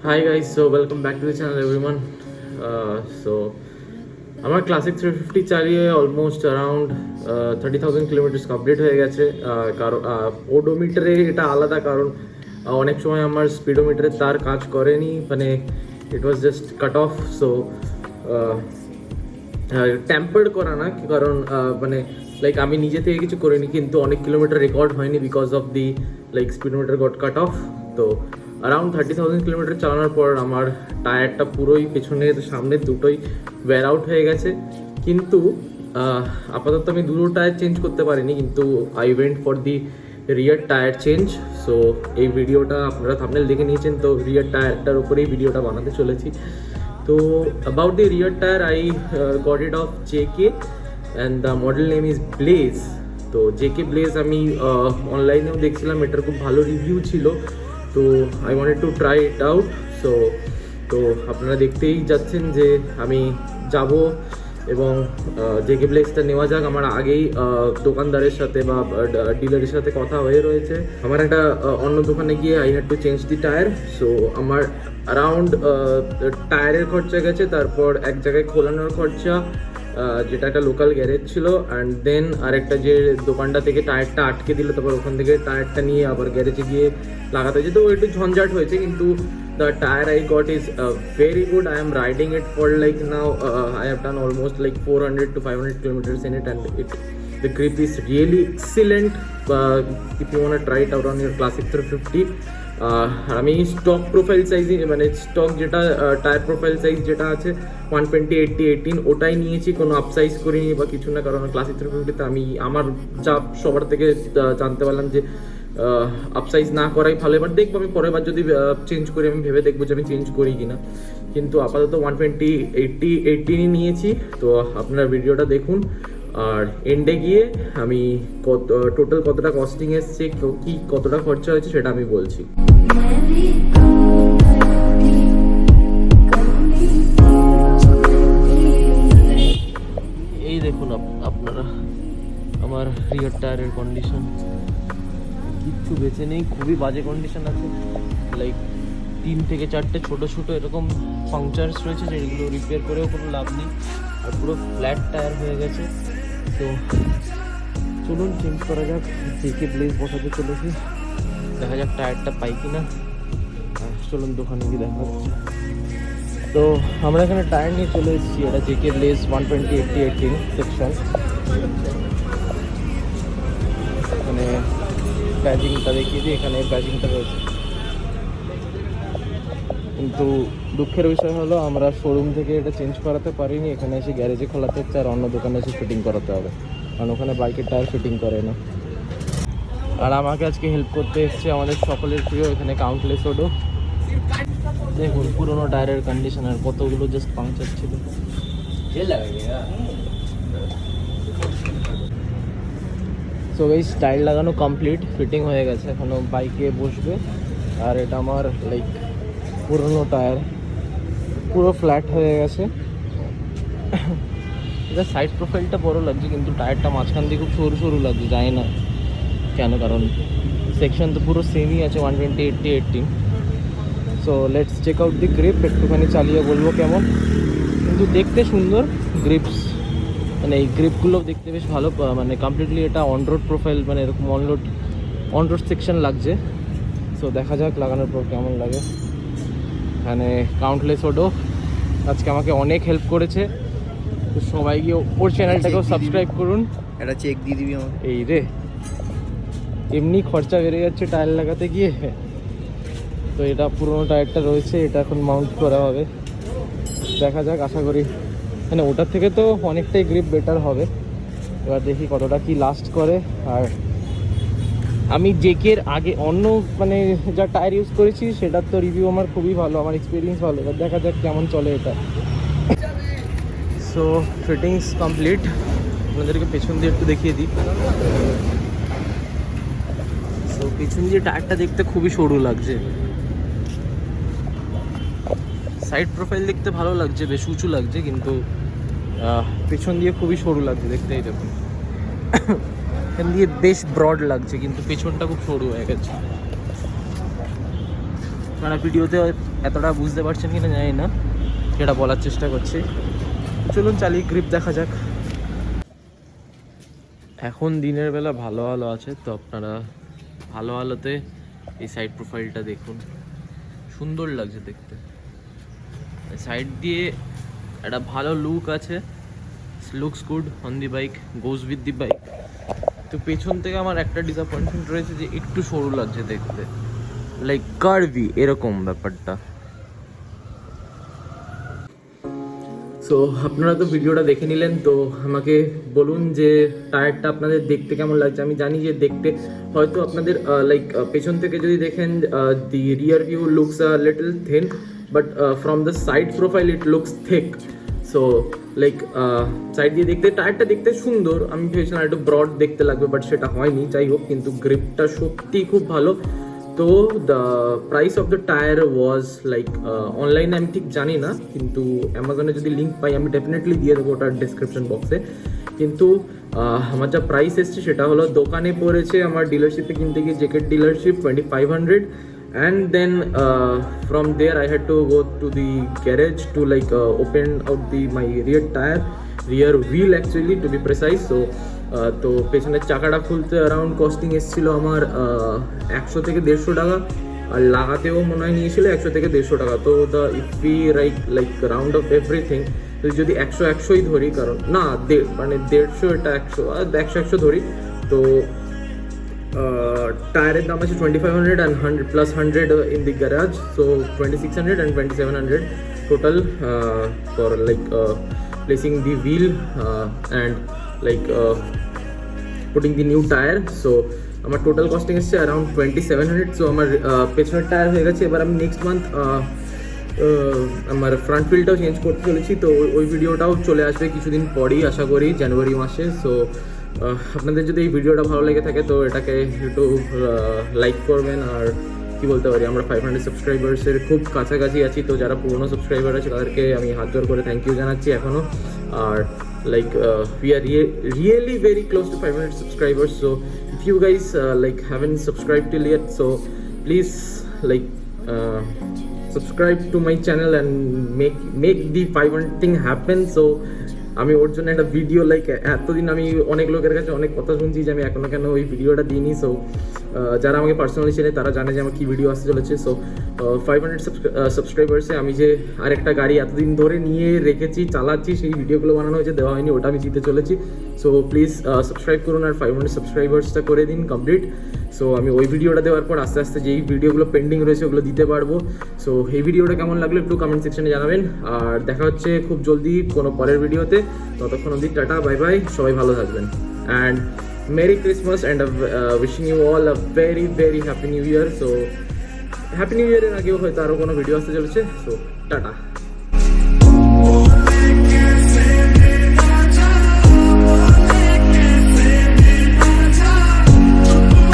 Hi guys, so welcome back to the channel everyone. So আমার classic 350 চালিয়ে almost around 30,000 kilometres complete হয়ে গেছে। কারণ ওডোমিটারে এটা আলাদা, কারণ অনেক সময় আমার স্পিডোমিটারে তার কাজ করেনি, মানে it was just cut off. So tampered করা না, কারণ মানে লাইক আমি নিজে থেকে কিছু করিনি, কিন্তু অনেক কিলোমিটার রেকর্ড হয়নি because of the like speedometer goat cut off. তো অ্যারাউন্ড 30,000 কিলোমিটার চালানোর পর আমার টায়ারটা পুরোই পেছনের সামনের দুটোই ওয়্যার আউট হয়ে গেছে। কিন্তু আপাতত আমি দুটো টায়ার চেঞ্জ করতে পারিনি, কিন্তু I went for the rear tyre change. So এই ভিডিওটা আপনারা থাম্বনেল দেখে নিয়েছেন, তো রিয়ার টায়ারটার উপরেই ভিডিওটা বানাতে চলেছি। তো about the rear tire, I got it of JK and the model name is Blaze. তো JK Blaze আমি অনলাইনেও দেখছিলাম, এটার খুব ভালো রিভিউ ছিল, তো I wanted to try it out. তো আপনারা দেখতেই যাচ্ছেন যে আমি যাব এবং JK ব্লেজটা নেওয়া যাক। আমার আগেই দোকানদারের সাথে বা ডিলারের সাথে কথা হয়ে রয়েছে। আমার একটা অন্য দোকানে গিয়ে I had to change the tyre. So আমার অ্যারাউন্ড টায়ারের খরচা গেছে, তারপর এক জায়গায় খোলানোর খরচা, যেটা একটা লোকাল গ্যারেজ ছিল, অ্যান্ড দেন আরেকটা যে দোকানটা থেকে টায়ারটা আটকে দিল, তারপর ওখান থেকে টায়ারটা নিয়ে আবার গ্যারেজে গিয়ে লাগাতে হয়েছে। তো একটু ঝঞ্ঝাট হয়েছে, কিন্তু the tire I got is very good. I am riding it for like now I have done almost like 400 to 500 kilometers in it, and the grip is really excellent. If you want to try it out on your classic 350, আমি stock profile size, মানে stock যেটা tyre profile size যেটা আছে 120, 80, 18 ওটাই নিয়েছি, কোনো আপসাইজ করিনি বা কিছু না। কারণ ক্লাসিক 350তে আমি আমার যা সবার থেকে জানতে পারলাম যে আপসাইজ না করাই ভালো। এবার দেখবো আমি পরের বার যদি চেঞ্জ করি, আমি ভেবে দেখবো যে আমি চেঞ্জ করি কিনা, কিন্তু আপাতত 120, 80, 18ই নিয়েছি। তো আপনারা ভিডিওটা দেখুন, আর এন্ডে গিয়ে আমি টোটাল কতটা কস্টিং এসছে, কি কতটা খরচা হয়েছে সেটা আমি বলছি। এই দেখুন আপনারা আমার রিয়ার টায়ারের কন্ডিশন, কিচ্ছু বেঁচে নেই, খুবই বাজে কন্ডিশন আছে। লাইক 3 থেকে 4টে ছোটো ছোটো এরকম পাংচার্স রয়েছে, যেগুলো রিপেয়ার করেও কোনো লাভ নেই, আর পুরো ফ্ল্যাট টায়ার হয়ে গেছে। তো চলুন চেঞ্জ করা যাক। JK ব্লেজ বসাতে চলেছি, দেখা যাক টায়ারটা পাই কিনা। চলুন দোকানে গিয়ে দেখা হচ্ছে। তো আমরা এখানে টায়ার নিয়ে চলে এসেছি, এটা JK ব্লেজ 120, 80, 18 সেকশন। এখানে ব্যাজিংটা দেখিয়ে দিই, এখানে ব্যাজিংটা রয়েছে, কিন্তু দুঃখের বিষয় হলো আমরা শোরুম থেকে এটা চেঞ্জ করাতে পারিনি। এখানে এসে গ্যারেজে খোলাতে হচ্ছে, আর অন্য দোকানে এসে ফিটিং করাতে হবে, কারণ ওখানে বাইকের টায়ার ফিটিং করে না। আর আমাকে আজকে হেল্প করতে এসছে আমাদের সকলের প্রিয় এখানে কাউন্টলেস ওডো। দেখুন পুরোনো টায়ারের কন্ডিশন, আর কতগুলো জাস্ট পাংচার ছিল। সো এই টায়ার লাগানো কমপ্লিট, ফিটিং হয়ে গেছে, এখনো বাইকে বসবে। আর এটা আমার লাইক পুরোনো টায়ার, পুরো ফ্ল্যাট হয়ে গেছে। এটা সাইড প্রোফাইলটা বড় লাগছে, কিন্তু টায়ারটা মাঝখান দিয়ে খুব সরু সরু লাগছে, যায় না কেন, কারণ সেকশন তো পুরো সেমই আছে 120, 80, 18। So let's check out the grip, একটুখানি চালিয়ে বলবো কেমন। কিন্তু দেখতে সুন্দর গ্রিপস, মানে এই গ্রিপগুলো দেখতে বেশ ভালো, মানে কমপ্লিটলি এটা অন রোড প্রোফাইল, মানে এরকম অন রোড সেকশন লাগছে। সো দেখা যাক লাগানোর পর কেমন লাগে। এখানে কাউন্টলেস ওডো আজকে আমাকে অনেক হেল্প করেছে, তো সবাই গিয়ে ওর চ্যানেলটাকেও সাবস্ক্রাইব করুন। একটা চেক দিয়ে দিবি আমার। এই রে, এমনি খরচা বেড়ে যাচ্ছে টায়ার লাগাতে গিয়ে। তো এটা পুরোনো টায়ারটা রয়েছে, এটা এখন মাউন্ট করা হবে, দেখা যাক। আশা করি মানে ওটার থেকে তো অনেকটাই গ্রিপ বেটার হবে। এবার দেখি কতটা কি লাস্ট করে। আর আমি JKর আগে অন্য মানে যা টায়ার ইউজ করেছি সেটার তো রিভিউ আমার খুবই ভালো, আমার এক্সপিরিয়েন্স ভালো। এবার দেখা যাক কেমন চলে এটা। সো ফিটিংস কমপ্লিট, আপনাদেরকে পেছন দিয়ে একটু দেখিয়ে দিই। সো পেছন দিয়ে টায়ারটা দেখতে খুবই সরু লাগছে, সাইড প্রোফাইল দেখতে ভালো লাগছে, বেশ উঁচু লাগছে, কিন্তু পেছন দিয়ে খুবই সরু লাগছে দেখতে। এই দেখুন এখান দিয়ে বেশ ব্রড লাগছে, কিন্তু পেছনটা খুব সরু হয়ে গেছে। মানে ভিডিওতে এতটা বুঝতে পারছেন কিনা জানি না, সেটা বলার চেষ্টা করছি। চলুন চালিয়ে গ্রিপ দেখা যাক। এখন দিনের বেলা ভালো আলো আছে, তো আপনারা ভালো আলোতে এই সাইড প্রোফাইলটা দেখুন, সুন্দর লাগছে দেখতে। সাইড দিয়ে একটা ভালো লুক আছে, looks good on the bike, goes with the bike. তো পেছন থেকে আমার একটা ডিসঅ্যাপয়েন্টমেন্ট রয়েছে যে একটু সরু লাগছে দেখতে, লাইক কার্ভি এরকম ব্যাপারটা। সো আপনারা তো ভিডিওটা দেখে নিলেন, তো আমাকে বলুন যে টায়ারটা আপনাদের দেখতে কেমন লাগছে। আমি জানি যে দেখতে হয়তো আপনাদের লাইক পেছন থেকে যদি দেখেন the rear view looks a little thin, but from the side profile it looks thick. So like side দিয়ে দেখতে টায়ারটা দেখতে সুন্দর, আমি ভেবেছিলাম একটু ব্রড দেখতে লাগবে, বাট সেটা হয়নি। যাই হোক, কিন্তু গ্রিপটা সত্যি খুব ভালো। তো the price of the tyre was like অনলাইনে আমি ঠিক জানি না, কিন্তু অ্যামাজনে যদি লিঙ্ক পাই আমি ডেফিনেটলি দিয়ে দেবো ওটার ডিসক্রিপশন বক্সে। কিন্তু আমার যা প্রাইস এসছে সেটা হলো, দোকানে পড়েছে আমার ডিলারশিপে কিনতে গিয়ে, jacket dealership 2500, and then from there I had to go to the garage to like open out my rear wheel actually to be precise. So তো পেছনের চাকাটা খুলতে অ্যারাউন্ড কস্টিং এসেছিল আমার 100 থেকে 150 টাকা, আর লাগাতেও মনে হয় নিয়েছিল 100 থেকে 150 টাকা। তো the if we like round of everything, তো যদি 100-100ই ধরি, কারণ না মানে 150 এটা 100 ধরি, তো টায়ারের দাম আছে 2500 and 100 plus 100 in the garage, so 2600 and 2700 total for like placing the wheel and like putting the new tire. So আমার টোটাল কস্টিং এসছে অ্যারাউন্ড 2700। সো আমার পেছনের টায়ার হয়ে গেছে। এবার আমি নেক্সট মান্থ আমার ফ্রন্ট হুইলটাও চেঞ্জ করতে চলেছি, তো ওই ভিডিওটাও চলে আসবে কিছুদিন পরেই, আশা করি জানুয়ারি মাসে। সো আপনাদের যদি এই ভিডিওটা ভালো লেগে থাকে তো এটাকে একটু লাইক করবেন। আর কি বলতে পারি, আমরা 500 সাবস্ক্রাইবার্সের খুব কাছাকাছি আছি। তো যারা পুরনো সাবস্ক্রাইবার আছে তাদেরকে আমি হাত জোর করে থ্যাংক ইউ জানাচ্ছি এখনও। আর like we are really very close to 500 subscribers. So if you guys like haven't subscribed till yet, so please like subscribe to my channel and make the 500 thing happen. So আমি ওর জন্য একটা video, like এতদিন আমি অনেক লোকের কাছে অনেক কথা শুনছি যে আমি এখনো কেন ওই ভিডিওটা দিইনি। সো যারা আমাকে পার্সোনালি চেনে তারা জানে যে আমার কী ভিডিও আসতে চলেছে। সো 500 সাবস্ক্রাইবার্সে আমি যে আরেকটা গাড়ি এতদিন ধরে নিয়ে রেখেছি, চালাচ্ছি, সেই ভিডিওগুলো বানানো হয়েছে, দেওয়া হয়নি, ওটা আমি দিতে চলেছি। সো প্লিজ সাবস্ক্রাইব করুন আর 500 সাবস্ক্রাইবার্সটা করে দিন কমপ্লিট। সো আমি ওই ভিডিওটা দেওয়ার পর আস্তে আস্তে যেই ভিডিওগুলো পেন্ডিং রয়েছে ওগুলো দিতে পারবো। সো এই ভিডিওটা কেমন লাগলো একটু কমেন্ট সেকশনে জানাবেন। আর দেখা হচ্ছে খুব জলদি কোনো পরের ভিডিওতে। ততক্ষণ অবধি টাটা, বাই বাই, সবাই ভালো থাকবেন। And merry Christmas and wishing you all a very very happy new year. So happy new ইয়ারের আগেও হয়তো আরও কোনো ভিডিও আসতে চলেছে। So tata.